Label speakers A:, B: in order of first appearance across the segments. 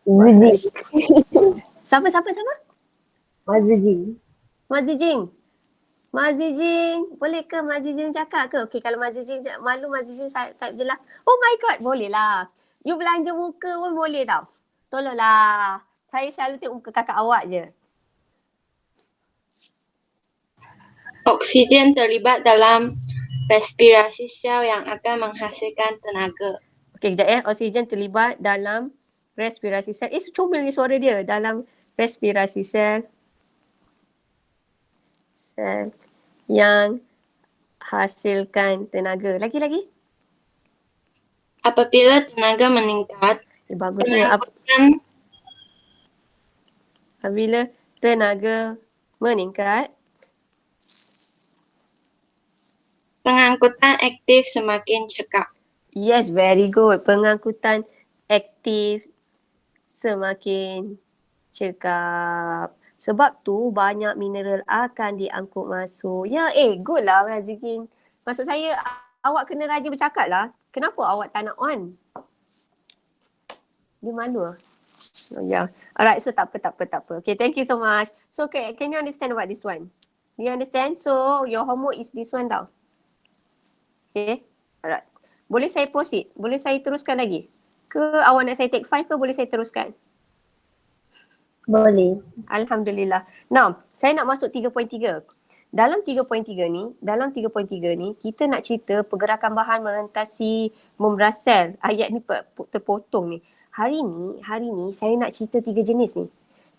A: Zijing.
B: Siapa?
A: Mazijing.
B: Mazijing. Mazijing. Boleh ke Mazijing cakap ke? Okey, kalau Mazijing malu, Mazijing type je lah. Oh my god, boleh lah. You belanja muka pun boleh tau. Tolonglah. Saya selalu tengok muka kakak awak je.
C: Oksigen terlibat dalam respirasi sel yang akan menghasilkan tenaga.
B: Okey, kejap ya. Oksigen terlibat dalam respirasi sel. Comel ni suara dia. Dalam respirasi sel yang hasilkan tenaga. Lagi?
C: Apabila tenaga meningkat,
B: Bagusnya. Apabila tenaga meningkat,
C: pengangkutan aktif semakin cekap.
B: yes, very good. Pengangkutan aktif semakin cekap. Sebab tu banyak mineral akan diangkut masuk. Ya, good lah Razikin. Maksud saya, awak kena rajin bercakap lah. Kenapa awak tak nak on? Dia malu lah. Oh, yeah. Alright, so tak apa. Okay, thank you so much. So, okay, can you understand about this one? Do you understand? So, your homework is this one tau. Okay, alright. Boleh saya proceed? Boleh saya teruskan lagi? Ke awak nak saya take 5 ke boleh saya teruskan?
A: Boleh.
B: Alhamdulillah. Now, saya nak masuk 3.3. Dalam 3.3 ni, kita nak cerita pergerakan bahan merentasi membras sel. Ayat ni terpotong ni. Hari ni saya nak cerita 3 jenis ni.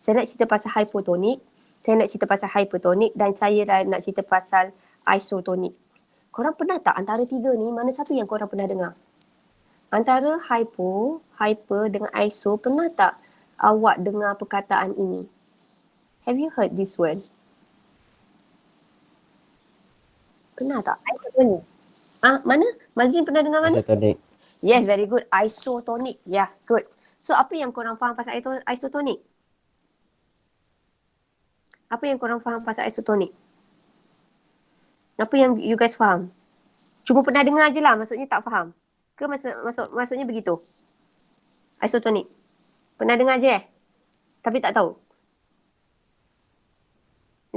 B: Saya nak cerita pasal hypotonik, saya nak cerita pasal hypertonik dan saya nak cerita pasal isotonik. Korang pernah tak antara 3 ni, mana satu yang korang pernah dengar? Antara hyper dengan iso, pernah tak awak dengar perkataan ini? Have you heard this word? Pernah tak?
A: Isotonik.
B: Mana? Mazrin pernah dengar mana?
D: Isotonik.
B: Yes, very good. Isotonik. Yeah, good. So, apa yang korang faham pasal isotonik? Apa yang korang faham pasal isotonik? Apa yang you guys faham? Cuma pernah dengar je lah, maksudnya tak faham. Ke maksudnya begitu? Isotonik. Pernah dengar je tapi tak tahu.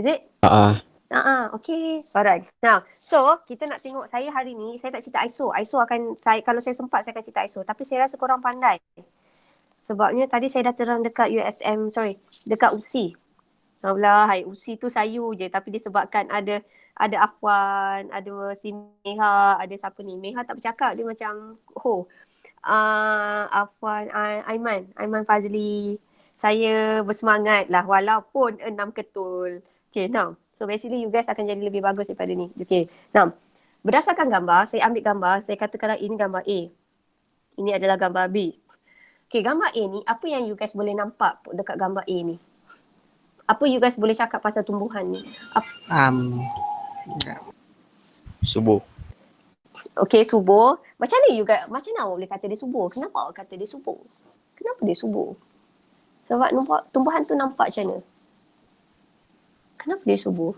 B: Is it? Okay. Alright. Now, so kita nak tengok saya hari ni, saya tak cerita ISO. ISO akan, kalau saya sempat saya akan cerita ISO. Tapi saya rasa korang pandai. Sebabnya tadi saya dah terang dekat dekat USI. Allah, USI tu sayu je. Tapi disebabkan ada Afwan, ada si Meha, ada siapa ni? Meha tak bercakap, dia macam Afwan, Aiman Fazli. Saya bersemangat lah walaupun 6 ketul. Okay, now. So basically you guys akan jadi lebih bagus daripada ni. Okay, now. Berdasarkan gambar, saya ambil gambar, saya katakanlah ini gambar A. Ini adalah gambar B. Okay, gambar A ni, apa yang you guys boleh nampak dekat gambar A ni? Apa you guys boleh cakap pasal tumbuhan ni?
D: Subur.
B: Okay, subur. Macam mana awak boleh kata dia subur? Kenapa awak kata dia subur? Kenapa dia subur? Sebab tumbuhan tu nampak macam mana? Kenapa dia subur?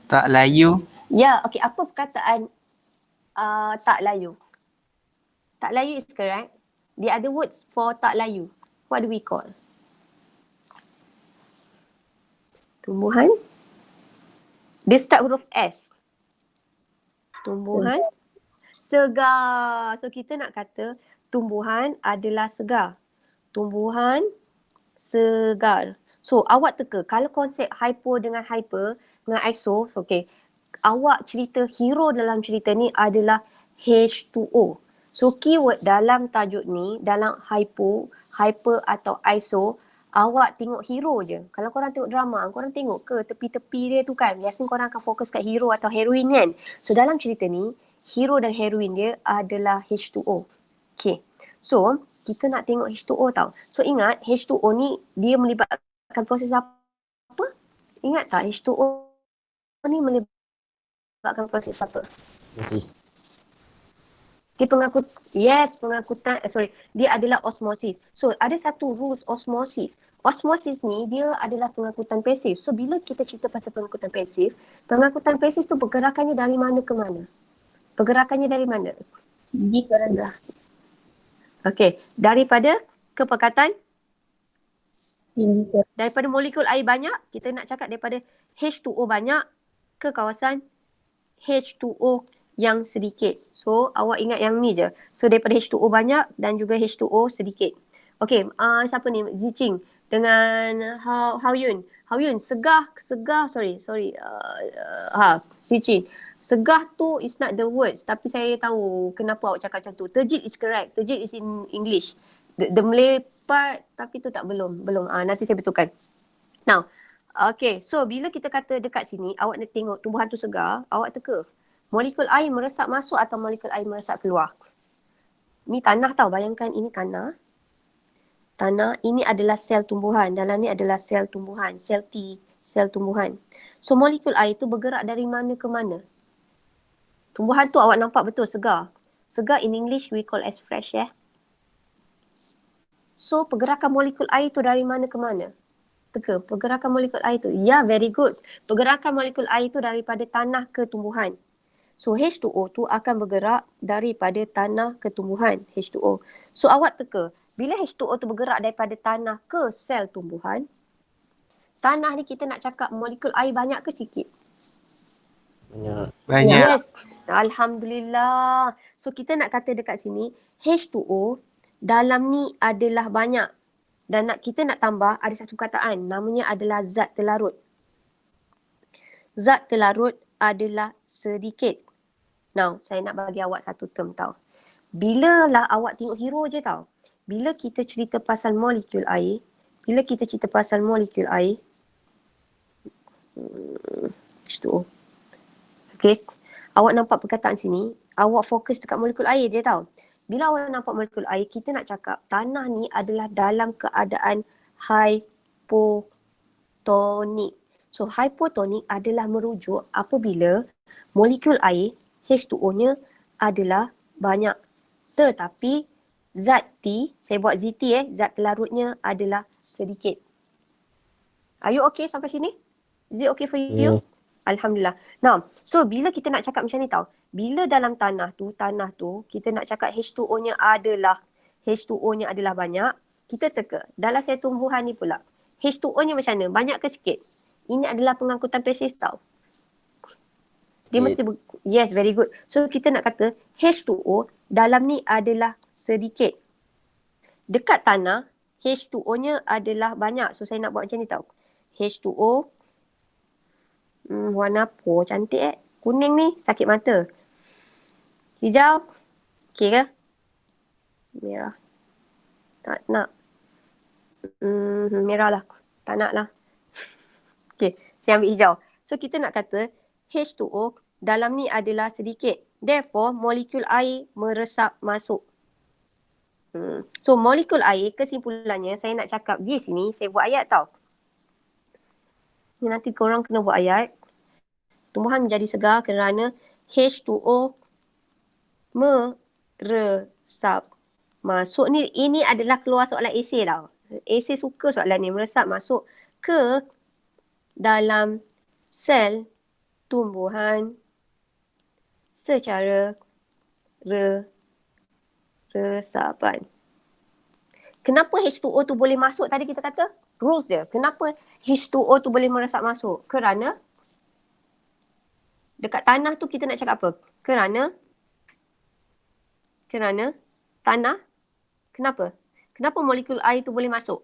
E: Tak layu.
B: Ya, okay. Apa perkataan tak layu? Tak layu is correct. The other words for tak layu, what do we call? Tumbuhan. Dia start huruf S. Tumbuhan segar. So kita nak kata tumbuhan adalah segar. Tumbuhan segar. So awak teka, kalau konsep hypo dengan hyper dengan iso, okay, awak cerita hero dalam cerita ni adalah H2O. So keyword dalam tajuk ni, dalam hypo, hyper atau iso, awak tengok hero je. Kalau korang tengok drama, korang tengok ke tepi-tepi dia tu kan, biasanya korang akan fokus kat hero atau heroine kan. So dalam cerita ni, hero dan heroine dia adalah H2O. Okay. So, kita nak tengok H2O tau. So ingat, H2O ni dia melibatkan proses apa? Ingat tak H2O ni melibatkan proses apa? Dia pengangkutan, dia adalah osmosis. So ada satu rules osmosis. Osmosis ni dia adalah pengangkutan pasif. So bila kita cerita pasal pengangkutan pasif tu pergerakannya dari mana ke mana? Pergerakannya dari mana?
A: Di ke rendah.
B: Okay, daripada ke pekatan
A: Tinggi ke
B: daripada molekul air banyak, kita nak cakap daripada H2O banyak ke kawasan H2O yang sedikit. So, awak ingat yang ni je. So, daripada H2O banyak dan juga H2O sedikit. Okay, siapa ni? Ziqing dengan Hao Yun. Hao Yun, segah, Ziqing. Segah tu is not the words, tapi saya tahu kenapa awak cakap macam tu. Terjit is correct. Terjit is in English. The Malay part, tapi tu tak belum. Nanti saya betulkan. Now, okay, so bila kita kata dekat sini, awak nak tengok tumbuhan tu segar, awak teka. Molekul air meresap masuk atau molekul air meresap keluar? Ni tanah tau, bayangkan ini tanah. Tanah, ini adalah sel tumbuhan. Dalam ni adalah sel tumbuhan, sel T, sel tumbuhan. So, molekul air tu bergerak dari mana ke mana? Tumbuhan tu awak nampak betul segar. Segar in English we call as fresh, ya. So, pergerakan molekul air tu dari mana ke mana? Teka, pergerakan molekul air tu. Ya, very good. Pergerakan molekul air tu daripada tanah ke tumbuhan. So, H2O tu akan bergerak daripada tanah ke tumbuhan, H2O. So, awak teka, bila H2O tu bergerak daripada tanah ke sel tumbuhan, tanah ni kita nak cakap molekul air banyak ke sikit?
D: Banyak.
B: Yes. Alhamdulillah. So, kita nak kata dekat sini, H2O dalam ni adalah banyak. Dan kita nak tambah ada satu perkataan, namanya adalah zat terlarut. Zat terlarut adalah sedikit. Now, saya nak bagi awak satu term tau. Bila lah awak tengok hero je tau. Bila kita cerita pasal molekul air, H2O. Okay, awak nampak perkataan sini, awak fokus dekat molekul air je tau. Bila awak nampak molekul air, kita nak cakap tanah ni adalah dalam keadaan hypotonik. So, hypotonik adalah merujuk apabila molekul air H2O-nya adalah banyak. Tetapi zat T, saya buat ZT zat larutnya adalah sedikit. Are you okay sampai sini? Is it okay for you? Alhamdulillah. Now, so bila kita nak cakap macam ni tau, bila dalam tanah tu kita nak cakap H2O-nya adalah banyak, kita teka. Dalam sel tumbuhan ni pula, H2O-nya macam mana? Banyak ke sikit? Ini adalah pengangkutan pasif tau. Dia mesti yes, very good. So kita nak kata H2O dalam ni adalah sedikit. Dekat tanah, H2O-nya adalah banyak. So saya nak buat macam ni tau. H2O warna apa? Cantik Kuning ni sakit mata. Hijau. Okey ke? Merah. Tak nak. Merah lah. Tak nak lah. Okey, saya ambil hijau. So kita nak kata H2O dalam ni adalah sedikit. Therefore, molekul air meresap masuk. So molekul air, kesimpulannya saya nak cakap di sini, saya buat ayat tau. Ni nanti korang kena buat ayat. Tumbuhan menjadi segar kerana H2O meresap masuk. Ini adalah keluar soalan esei tau. Esei suka soalan ni, meresap masuk ke dalam sel tumbuhan secara resapan. Kenapa H2O tu boleh masuk tadi kita kata? Rules dia. Kenapa H2O tu boleh meresap masuk? Kerana dekat tanah tu kita nak cakap apa? Kerana tanah. Kenapa? Kenapa molekul air tu boleh masuk?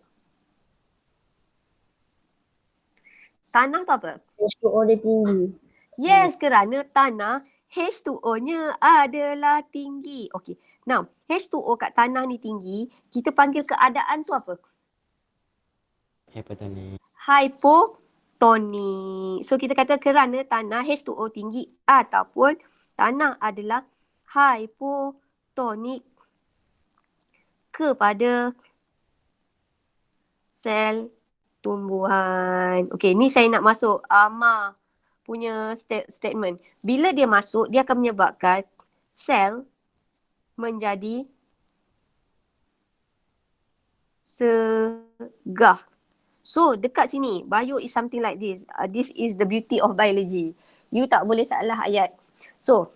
B: Tanah tu apa?
A: H2O dia tinggi.
B: Yes, kerana tanah H2O-nya adalah tinggi. Okay. Now, H2O kat tanah ni tinggi, kita panggil keadaan tu apa? Hypotonik. So, kita kata kerana tanah H2O tinggi ataupun tanah adalah hypotonik kepada sel tumbuhan. Okay, ni saya nak masuk Amar punya statement. Bila dia masuk, dia akan menyebabkan sel menjadi segar. So, dekat sini, bio is something like this. This is the beauty of biology. You tak boleh salah ayat. So,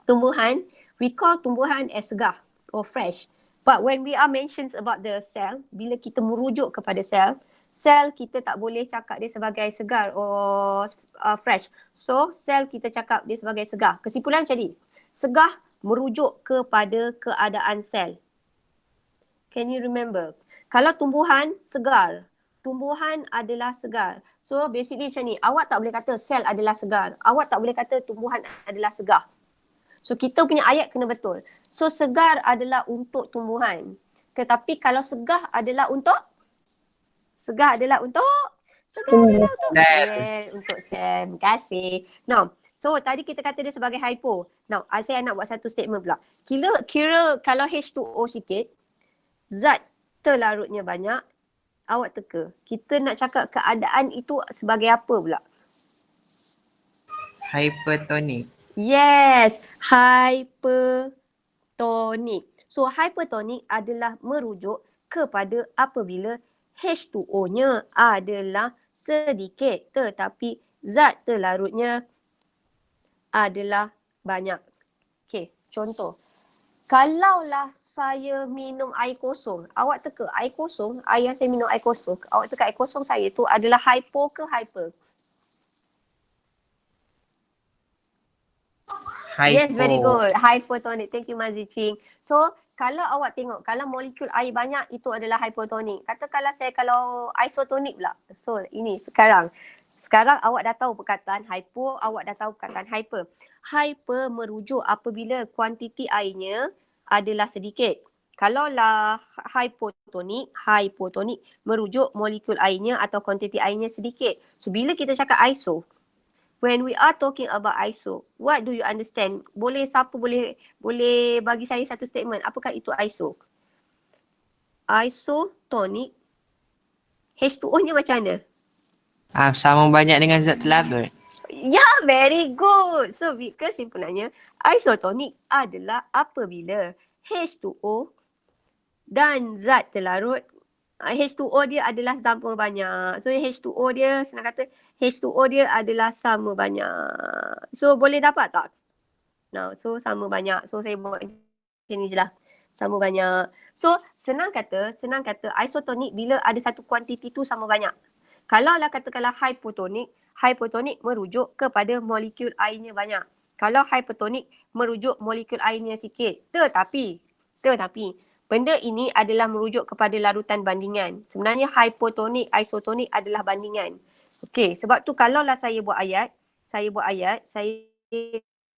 B: tumbuhan, we call tumbuhan as segar or fresh. But when we are mentions about the cell, bila kita merujuk kepada sel kita tak boleh cakap dia sebagai segar or fresh. So sel kita cakap dia sebagai segar. Kesimpulan macam ni. Segar merujuk kepada keadaan sel. Can you remember? Kalau tumbuhan segar, tumbuhan adalah segar. So basically macam ni, awak tak boleh kata sel adalah segar. Awak tak boleh kata tumbuhan adalah segar. So kita punya ayat kena betul. So segar adalah untuk tumbuhan. Tetapi kalau segar adalah untuk segar adalah untuk untuk sel. Terima kasih. Now, so tadi kita kata dia sebagai hypo. Now, saya nak buat satu statement pula. Kira kalau H2O sikit, zat terlarutnya banyak, awak teka. Kita nak cakap keadaan itu sebagai apa pula?
E: Hypertonic.
B: Yes, hypertonic. So hypertonic adalah merujuk kepada apabila H2O-nya adalah sedikit tetapi zat terlarutnya adalah banyak. Okay, contoh. Kalaulah saya minum air kosong, awak teka air kosong, air yang saya minum air kosong, awak teka air kosong saya tu adalah hypo ke hyper?
E: Hypo.
B: Yes, very good. Hypotonic. Thank you, Mazi Ching. So, kalau awak tengok, kalau molekul air banyak, itu adalah hypotonic. Katakanlah saya kalau isotonic pula. So, ini sekarang. Sekarang awak dah tahu perkataan hypo, awak dah tahu perkataan hyper. Hyper merujuk apabila kuantiti airnya adalah sedikit. Kalaulah hypotonik merujuk molekul airnya atau kuantiti airnya sedikit. So, bila kita cakap iso, when we are talking about iso, what do you understand? Siapa boleh bagi saya satu statement. Apakah itu iso? Isotonic, H2O-nya macam mana?
E: Sama banyak dengan zat terlarut.
B: Yeah, very good. So, kesimpulannya, isotonic adalah apabila H2O dan zat terlarut, H2O dia adalah sama banyak. So, H2O dia, senang kata, H2O dia adalah sama banyak. So, boleh dapat tak? Nah, so sama banyak. So, saya buat macam ni je lah. Sama banyak. So, senang kata isotonic bila ada satu kuantiti tu sama banyak. Kalaulah katakanlah hypotonic merujuk kepada molekul airnya banyak. Kalau hypertonic merujuk molekul airnya sikit. Tetapi, benda ini adalah merujuk kepada larutan bandingan. Sebenarnya hypotonic, isotonic adalah bandingan. Okey, sebab tu kalaulah saya buat ayat, saya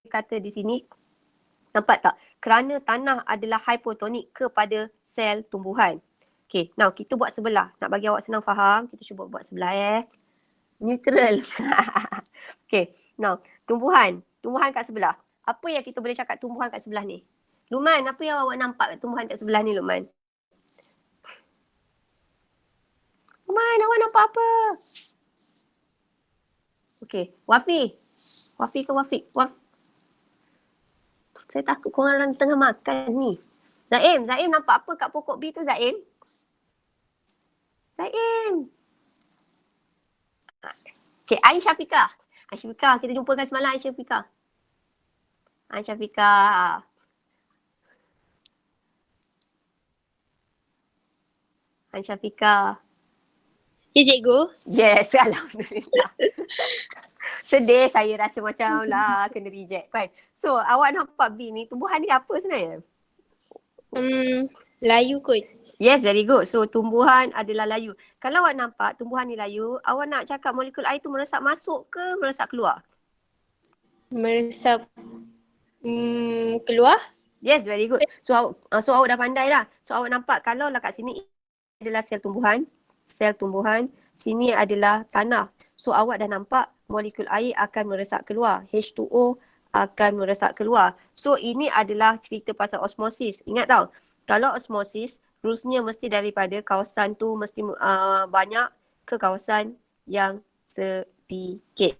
B: kata di sini, nampak tak? Kerana tanah adalah hypotonic kepada sel tumbuhan. Okey, now kita buat sebelah. Nak bagi awak senang faham, kita cuba buat sebelah Neutral. Okey, now tumbuhan kat sebelah. Apa yang kita boleh cakap tumbuhan kat sebelah ni? Luqman, apa yang awak nampak tumbuhan kat sebelah ni, Luqman? Luqman, awak nampak apa? Okey, Wafi ke Wafiq? Saya takut korang tengah makan ni. Zaim nampak apa kat pokok B tu, Zaim? Okay, Ain Syafiqah, kita jumpakan semalam Ain Syafiqah.
C: Ya, cikgu.
B: Yes, alhamdulillah. Sedih saya rasa macam lah kena reject kan. So, awak nampak B ni, tumbuhan ni apa sebenarnya?
C: Layu kot.
B: Yes, very good. So, tumbuhan adalah layu. Kalau awak nampak tumbuhan ni layu, awak nak cakap molekul air tu meresap masuk ke meresap keluar?
C: Meresap keluar.
B: Yes, very good. So awak dah pandai lah. So, awak nampak kalau lah kat sini adalah sel tumbuhan. Sini adalah tanah. So, awak dah nampak molekul air akan meresap keluar. H2O akan meresap keluar. So, ini adalah cerita pasal osmosis. Ingat tau, kalau osmosis, rulesnya mesti daripada kawasan tu mesti banyak ke kawasan yang sedikit.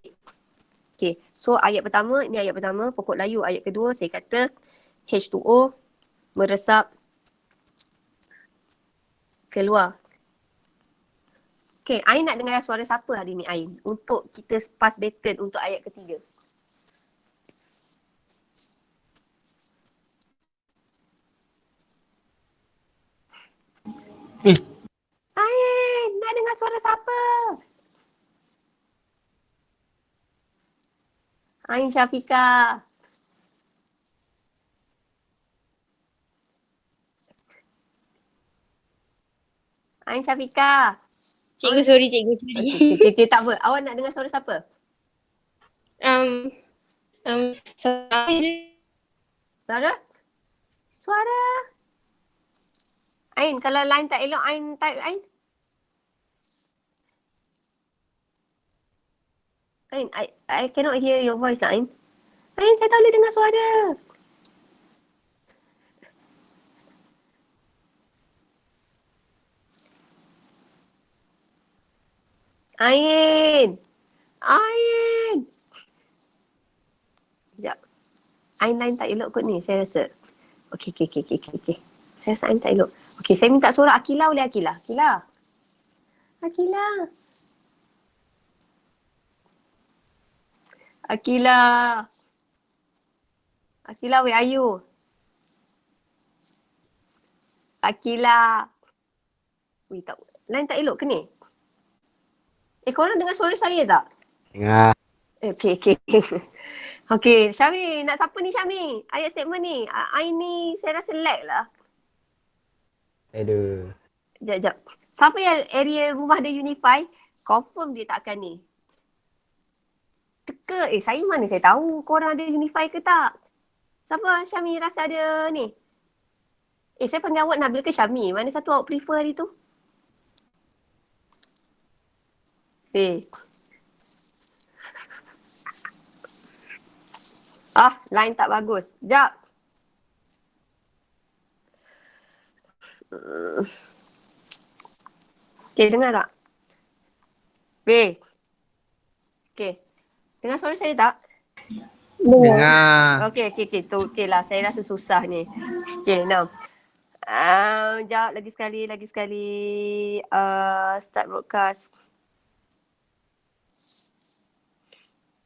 B: Okay, so ayat pertama, pokok layu. Ayat kedua, saya kata H2O meresap keluar. Okay, Ain nak dengar suara siapa hari ni, Ain? Untuk kita pass baton untuk ayat ketiga. Ain Syafiqah. Ain Syafiqah.
C: Cikgu, sorry cikgu, sorry.
B: Okay, tak apa. Awak nak dengar suara siapa? Suara? Suara. Ain, kalau line tak elok, Ain type Ain. Ain, I cannot hear your voice lah, Ain. Ain, saya tak boleh dengar suara. Ain. Ain. Sekejap. Ain line tak elok kot ni, saya rasa. Okay. Saya rasa Ain tak elok. Okay, saya minta suara Akila boleh Akila? Akila, where are you? Akila. Wih, tak. Line tak elok ke ni? Korang dengar suara saya tak?
D: Dengar.
B: Okay. Okay, Syami. Nak siapa ni Syami? Ayat statement ni. Ain ni saya rasa lag lah.
D: Aduh.
B: Sekejap. Siapa yang area rumah dia Unify? Confirm dia tak akan ni. Teka. Saya mana saya tahu korang ada Unify ke tak? Siapa Syami rasa ada ni? Saya panggil awak Nabil ke Syami? Mana satu awak prefer hari tu? Line tak bagus. Sekejap. Okay, dengar tak? Okay. Dengar suara saya tak?
E: Dengar.
B: Okay. Tu okay lah. Saya rasa susah ni. Okay, now. Sekejap. Lagi sekali. Start broadcast.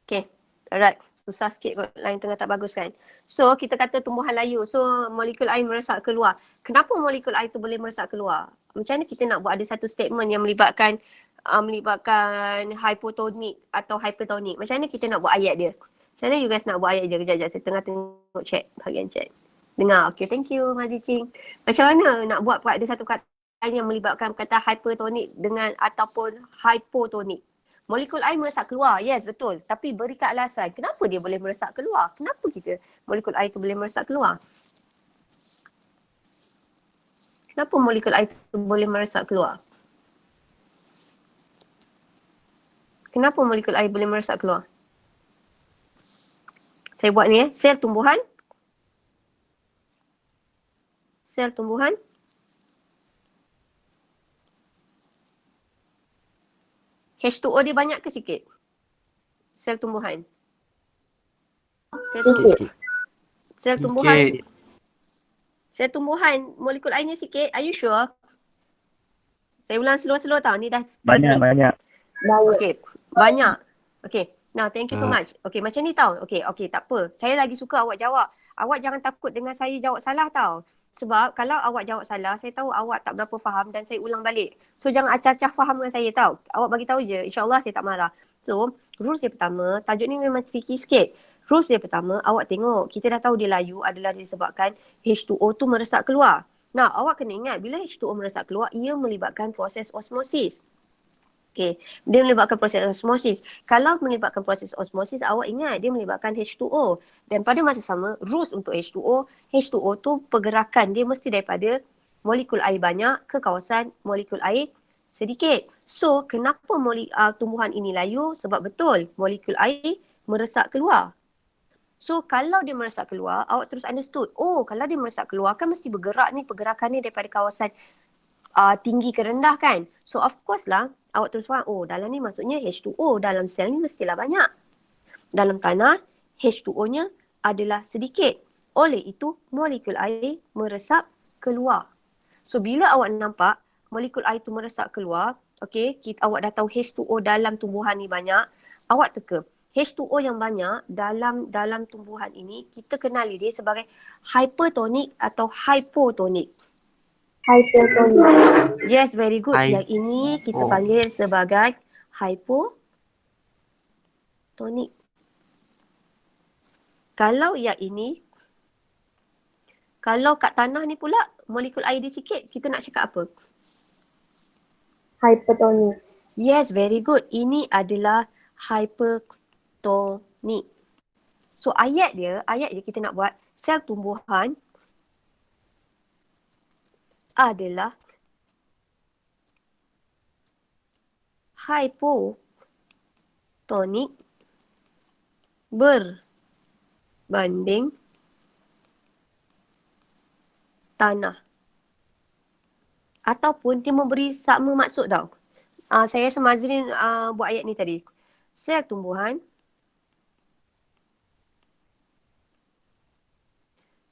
B: Okay. Alright. Susah sikit kot. Line tengah tak bagus kan. So, kita kata tumbuhan layu. So, molekul air meresap keluar. Kenapa molekul air tu boleh meresap keluar? Macam mana kita nak buat ada satu statement yang melibatkan hypotonik atau hypertonik. Macam mana kita nak buat ayat dia? Macam mana you guys nak buat ayat dia? Kejap. Saya tengah tengok chat. Bahagian chat. Dengar. Okay, thank you Mazi Ching. Macam mana nak buat ada satu kata yang melibatkan kata hypertonik dengan ataupun hypotonik? Molekul air meresap keluar. Yes, betul. Tapi beri kealasan. Kenapa dia boleh meresap keluar? Kenapa kita molekul air tu boleh meresap keluar? Kenapa molekul air tu boleh meresap keluar? Kenapa molekul air boleh meresap keluar? Saya buat ni sel tumbuhan. H2O dia banyak ke sikit? Sel tumbuhan.
D: Sikit.
B: Sel tumbuhan. Sel tumbuhan molekul airnya sikit. Are you sure? Saya ulang slow-slow tau. Ni dah
F: Banyak.
B: Okay. Banyak. Okay. Now, thank you so much. Okay, macam ni tau. Okay, tak apa. Saya lagi suka awak jawab. Awak jangan takut dengan saya jawab salah tau. Sebab kalau awak jawab salah, saya tahu awak tak berapa faham dan saya ulang balik. So, jangan acah-acah faham dengan saya tau. Awak bagi tahu je. InsyaAllah saya tak marah. So, rules yang pertama, tajuk ni memang tricky sikit. Rules yang pertama, awak tengok. Kita dah tahu dia layu adalah disebabkan H2O tu meresap keluar. Nah, awak kena ingat bila H2O meresap keluar, ia melibatkan proses osmosis. Okay, dia melibatkan proses osmosis. Kalau melibatkan proses osmosis, awak ingat dia melibatkan H2O. Dan pada masa sama, rules untuk H2O tu pergerakan dia mesti daripada molekul air banyak ke kawasan molekul air sedikit. So, kenapa tumbuhan ini layu? Sebab betul, molekul air meresap keluar. So, kalau dia meresap keluar, awak terus understood. Oh, kalau dia meresap keluar, kan mesti bergerak ni, pergerakan ni daripada kawasan tinggi ke rendah kan. So of course lah awak terus faham, oh dalam ni maksudnya H2O dalam sel ni mestilah banyak. Dalam tanah H2O-nya adalah sedikit. Oleh itu molekul air meresap keluar. So bila awak nampak molekul air tu meresap keluar, okay, awak dah tahu H2O dalam tumbuhan ni banyak, awak teka H2O yang banyak dalam tumbuhan ini kita kenali dia sebagai hypertonik atau hypotonik.
A: Hypotonik.
B: Yes, very good. Yang ini kita panggil sebagai hypotonik. Kalau yang ini, kalau kat tanah ni pula molekul air dia sikit, kita nak cakap apa?
A: Hypertonic.
B: Yes, very good. Ini adalah hypertonic. So ayat dia kita nak buat sel tumbuhan adalah hypotonic berbanding tanah. Ataupun dia memberi sama maksud tau. Saya rasa Mazrin buat ayat ni tadi. Sel tumbuhan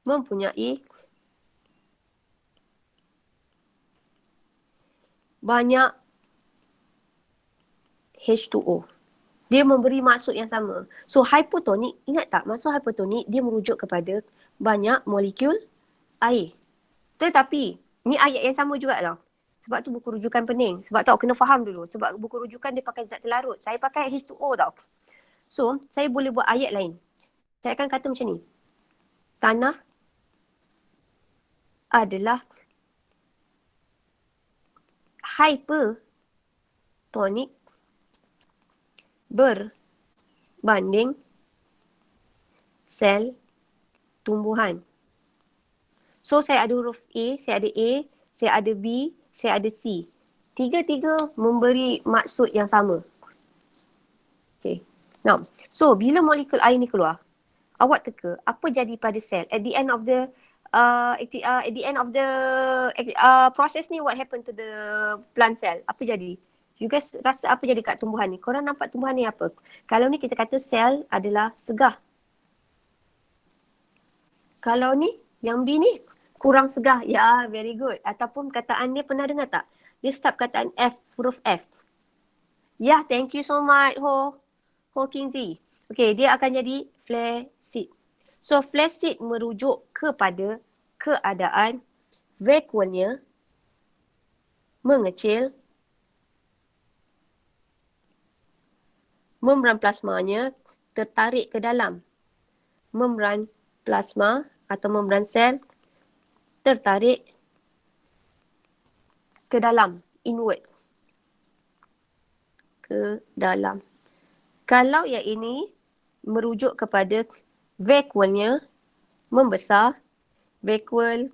B: mempunyai banyak H2O. Dia memberi maksud yang sama. So hypotonic, ingat tak maksud hypotonic dia merujuk kepada banyak molekul air. Tetapi ni ayat yang sama juga tau. Sebab tu buku rujukan pening. Sebab tu kena faham dulu. Sebab buku rujukan dia pakai zat terlarut. Saya pakai H2O tau. So saya boleh buat ayat lain. Saya akan kata macam ni. Tanah adalah hypertonic berbanding sel tumbuhan. So saya ada huruf A, saya ada B, saya ada C. Tiga-tiga memberi maksud yang sama. Okay. Now, so bila molekul air ni keluar, awak teka apa jadi pada sel at the end of the process ni, what happened to the plant cell? Apa jadi? You guys rasa apa jadi kat tumbuhan ni? Korang nampak tumbuhan ni apa? Kalau ni kita kata sel adalah segah. Kalau ni, yang B ni kurang segah. Ya, very good. Ataupun kataan dia pernah dengar tak? Dia start kataan F, huruf F. Ya, thank you so much Ho Kingzi. Okay, dia akan jadi flaccid. So flaccid merujuk kepada keadaan vakuumnya mengecil, membran plasmanya tertarik ke dalam. Membran plasma atau membran sel tertarik ke dalam, inward. Ke dalam. Kalau yang ini merujuk kepada vakuumnya membesar, vakuum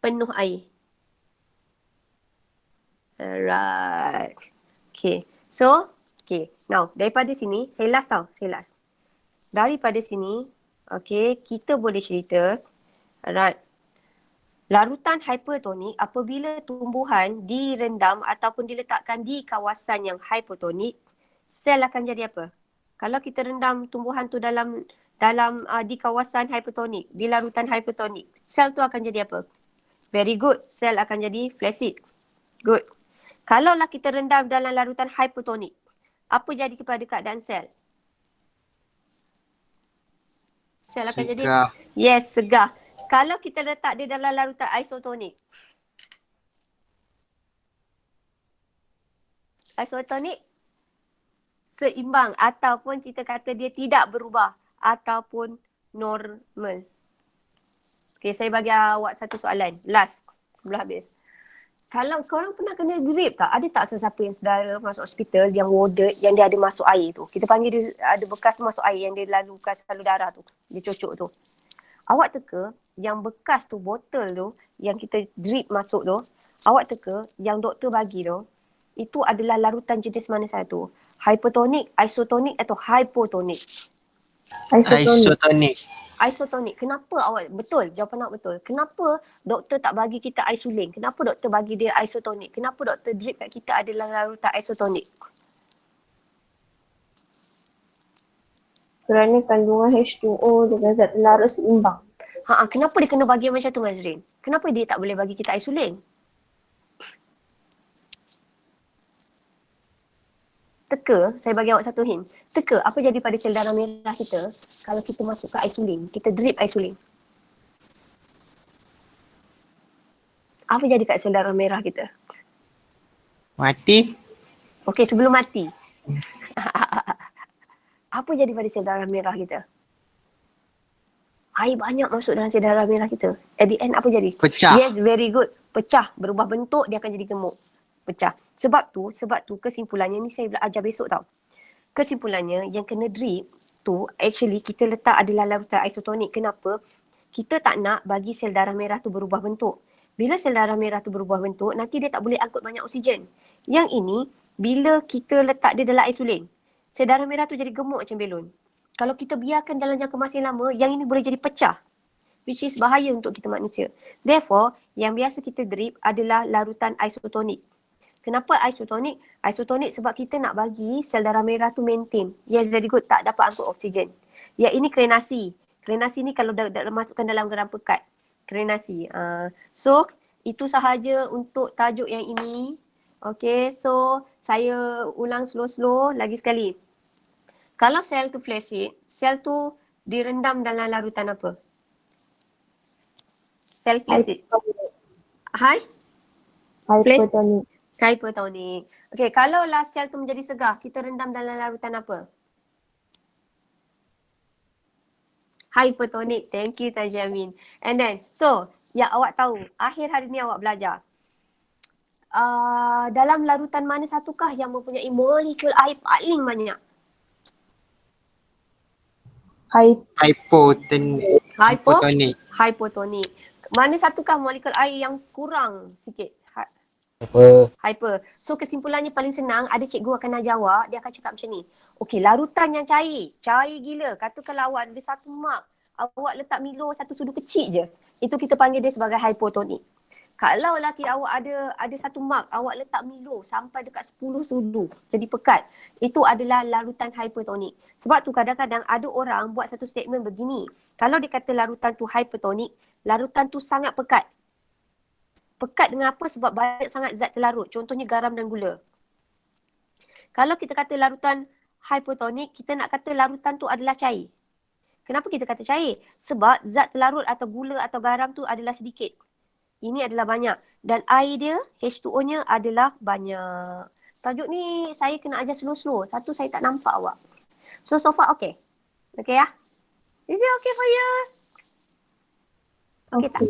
B: penuh air. Alright. Okay. So, okay. Now, daripada sini, saya last. Daripada sini, okay, kita boleh cerita, alright, larutan hypertonik apabila tumbuhan direndam ataupun diletakkan di kawasan yang hypotonik, sel akan jadi apa? Kalau kita rendam tumbuhan tu dalam di kawasan hypertonik, di larutan hypertonik, sel tu akan jadi apa? Very good. Sel akan jadi flaccid. Good. Kalaulah kita rendam dalam larutan hypertonik, apa jadi kepada keadaan sel? Sel akan jadi? Yes, segah. Kalau kita letak dia dalam larutan isotonik, seimbang ataupun kita kata dia tidak berubah ataupun normal. Okay, saya bagi awak satu soalan. Last, sebelum habis. Kalau korang pernah kena drip tak? Ada tak sesiapa yang saudara masuk hospital yang warded yang dia ada masuk air tu? Kita panggil dia ada bekas masuk air yang dia lalukan salur darah tu. Dia cocok tu. Awak teka yang bekas tu, botol tu yang kita drip masuk tu, awak teka yang doktor bagi tu, itu adalah larutan jenis mana satu? Hypertonik, isotonik atau hypotonik? Isotonik. Kenapa awak? Betul, jawapan awak betul. Kenapa doktor tak bagi kita isolin? Kenapa doktor bagi dia isotonik? Kenapa doktor drip kat kita adalah larutan isotonik?
A: Kerana kandungan H2O dengan zat terlarut seimbang.
B: Kenapa dia kena bagi macam tu, Mazrin? Kenapa dia tak boleh bagi kita isolin? Teka, saya bagi awak satu hint. Teka, apa jadi pada sel darah merah kita kalau kita masuk ke isolin, kita drip isolin? Apa jadi kat sel darah merah kita?
E: Mati.
B: Okey, sebelum mati. Apa jadi pada sel darah merah kita? air banyak masuk dalam sel darah merah kita. At the end apa jadi?
E: Pecah.
B: Yes, very good. Pecah, berubah bentuk, dia akan jadi gemuk. Pecah. Sebab tu kesimpulannya ni saya ajar besok tau. Kesimpulannya yang kena drip tu actually kita letak adalah larutan isotonik. Kenapa? Kita tak nak bagi sel darah merah tu berubah bentuk. Bila sel darah merah tu berubah bentuk, nanti dia tak boleh angkut banyak oksigen. Yang ini, bila kita letak dia dalam insulin, sel darah merah tu jadi gemuk macam belon. Kalau kita biarkan dalam jangka masa yang lama, yang ini boleh jadi pecah. Which is bahaya untuk kita manusia. Therefore, yang biasa kita drip adalah larutan isotonik. Kenapa isotonik? Isotonik sebab kita nak bagi sel darah merah tu maintain. Yes, very good. Tak dapat angkut oksigen. Yang ini krenasi. Krenasi ni kalau dah masukkan dalam geram pekat. Krenasi. So, itu sahaja untuk tajuk yang ini. Okay, so saya ulang slow-slow lagi sekali. Kalau sel tu flaccid, sel tu direndam dalam larutan apa? Sel flaccid. Hai?
A: Hypertonik.
B: Hypertonik. Okay, kalau lah sel tu menjadi segar, kita rendam dalam larutan apa? Hypertonik. Thank you Tajamin. And then, so yang awak tahu, akhir hari ni awak belajar. Dalam larutan mana satukah yang mempunyai molekul air paling banyak?
E: Hypotonik.
B: Hypotonik. Mana satukah molekul air yang kurang sikit? Hyper. So kesimpulannya paling senang, ada cikgu akan ajar awak, dia akan cakap macam ni. Okey, larutan yang cair gila. Katakanlah awak ada 1 mark, awak letak Milo 1 sudu kecil je. Itu kita panggil dia sebagai hypotonik. Kalau laki awak ada 1 mark, awak letak Milo sampai dekat 10 sudu jadi pekat. Itu adalah larutan hypertonik. Sebab tu kadang-kadang ada orang buat satu statement begini. Kalau dia kata larutan tu hypertonik, larutan tu sangat pekat. Pekat dengan apa? Sebab banyak sangat zat terlarut. Contohnya garam dan gula. Kalau kita kata larutan hypotonik, kita nak kata larutan tu adalah cair. Kenapa kita kata cair? Sebab zat terlarut atau gula atau garam tu adalah sedikit. Ini adalah banyak. Dan air dia, H2O-nya adalah banyak. Tajuk ni saya kena ajar slow-slow. Satu, saya tak nampak awak. So far okay? Okay ya? Is it okay for you? Okay tak?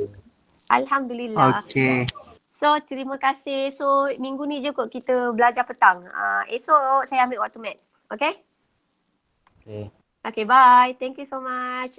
B: Alhamdulillah.
E: Okay.
B: So terima kasih. So minggu ni je kot kita belajar petang. Esok saya ambil waktu maths. Okay?
D: Okay.
B: Okay, bye. Thank you so much.